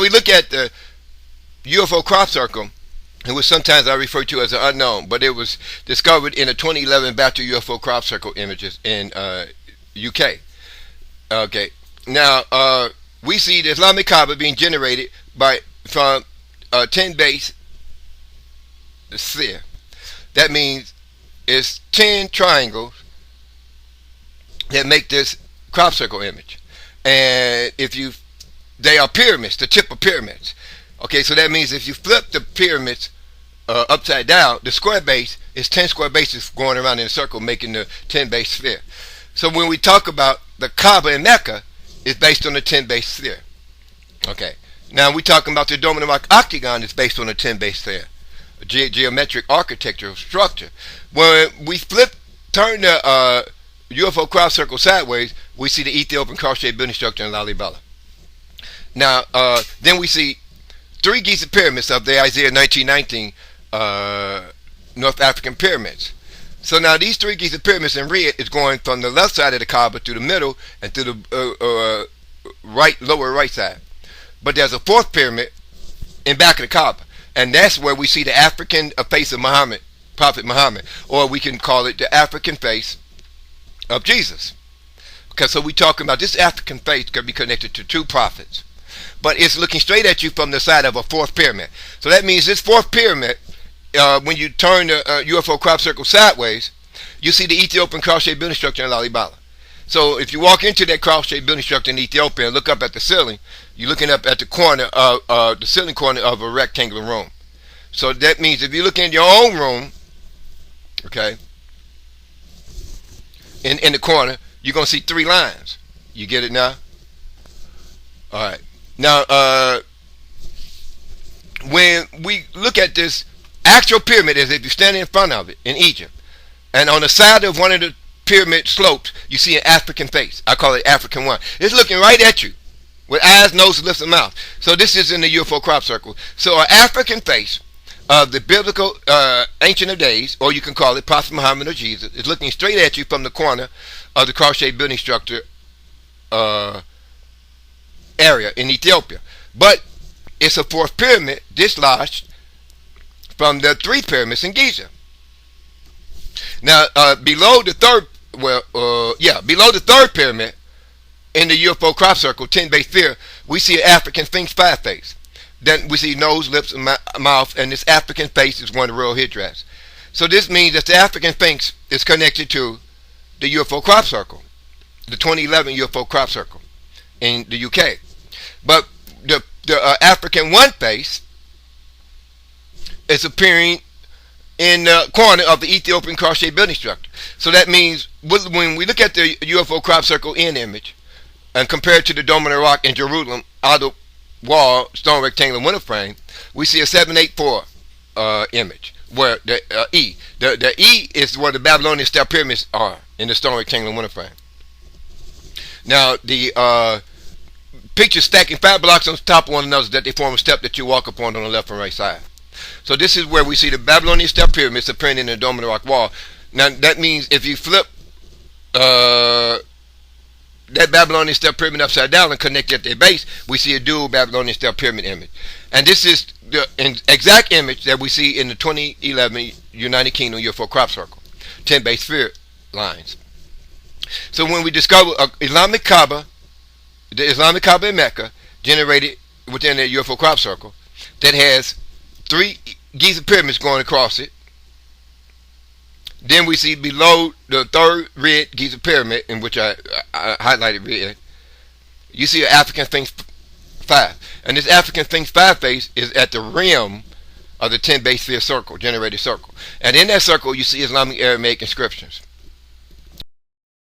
we look at the UFO crop circle, which sometimes I refer to as an unknown, but it was discovered in a 2011 batch of UFO crop circle images in UK. Okay, now we see the Islamic Kaaba being generated from a 10 base sphere. That means it's 10 triangles that make this crop circle image, and they are pyramids, the tip of pyramids. Okay, so that means if you flip the pyramids upside down, the square base is 10 square bases going around in a circle, making the 10 base sphere. So when we talk about the Kaaba in Mecca, it's based on the 10 base sphere. Okay, now we're talking about the Dome of the Rock octagon is based on a 10 base sphere, geometric architectural structure. When we turn the UFO crop circle sideways, we see the Ethiopian cross-shaped building structure in Lalibela. Now, then we see 3 Giza pyramids of the Isaiah 1919 North African pyramids. So now these 3 Giza pyramids in red is going from the left side of the Kaaba to the middle and to the lower right side. But there's a 4th pyramid in back of the Kaaba, and that's where we see the African face of Muhammad, Prophet Muhammad, or we can call it the African face of Jesus. Okay, so we're talking about this African face could be connected to 2 prophets, but it's looking straight at you from the side of a 4th pyramid. So that means this 4th pyramid, when you turn the UFO crop circle sideways, you see the Ethiopian cross-shaped building structure in Lalibela. So if you walk into that cross-shaped building structure in Ethiopia and look up at the ceiling, you're looking up at the corner of the ceiling corner of a rectangular room. So that means if you look in your own room, okay, in the corner, you're going to see 3 lines. You get it now? All right. Now, when we look at this actual pyramid, as if you're standing in front of it in Egypt, and on the side of one of the pyramid slopes, you see an African face. I call it African one. It's looking right at you with eyes, nose, lips, and mouth. So this is in the UFO crop circle. So an African face of the biblical Ancient of Days, or you can call it Prophet Muhammad or Jesus, is looking straight at you from the corner of the cross-shaped building structure area in Ethiopia. But it's a 4th pyramid dislodged from the 3 pyramids in Giza. Now, below the 3rd pyramid in the UFO crop circle, 10 base sphere, we see an African Sphinx 5 face. Then we see nose, lips, and mouth, and this African face is one of the royal headdress. So this means that the African Sphinx is connected to the UFO crop circle, the 2011 UFO crop circle in the UK. But the African one face is appearing in the corner of the Ethiopian cross-shaped building structure. So that means when we look at the UFO crop circle in image and compare it to the Dome of the Rock in Jerusalem outer wall stone rectangular window frame, we see a 784 image where the E is where the Babylonian step pyramids are in the stone rectangular window frame. Now the picture stacking 5 blocks on top of one another that they form a step that you walk upon on the left and right side. So this is where we see the Babylonian step pyramids appearing in the Dome of the Rock wall. Now that means if you flip that Babylonian step pyramid upside down and connect at their base, we see a dual Babylonian step pyramid image. And this is the exact image that we see in the 2011 United Kingdom UFO crop circle, 10 base sphere lines. So when we discover the Islamic Kaaba in Mecca, generated within the UFO crop circle, that has 3 Giza pyramids going across it. Then we see below the 3rd red Giza pyramid, in which I highlighted red, you see an African Sphinx 5. And this African Sphinx 5 face is at the rim of the 10 base sphere circle, generated circle. And in that circle, you see Islamic Aramaic inscriptions.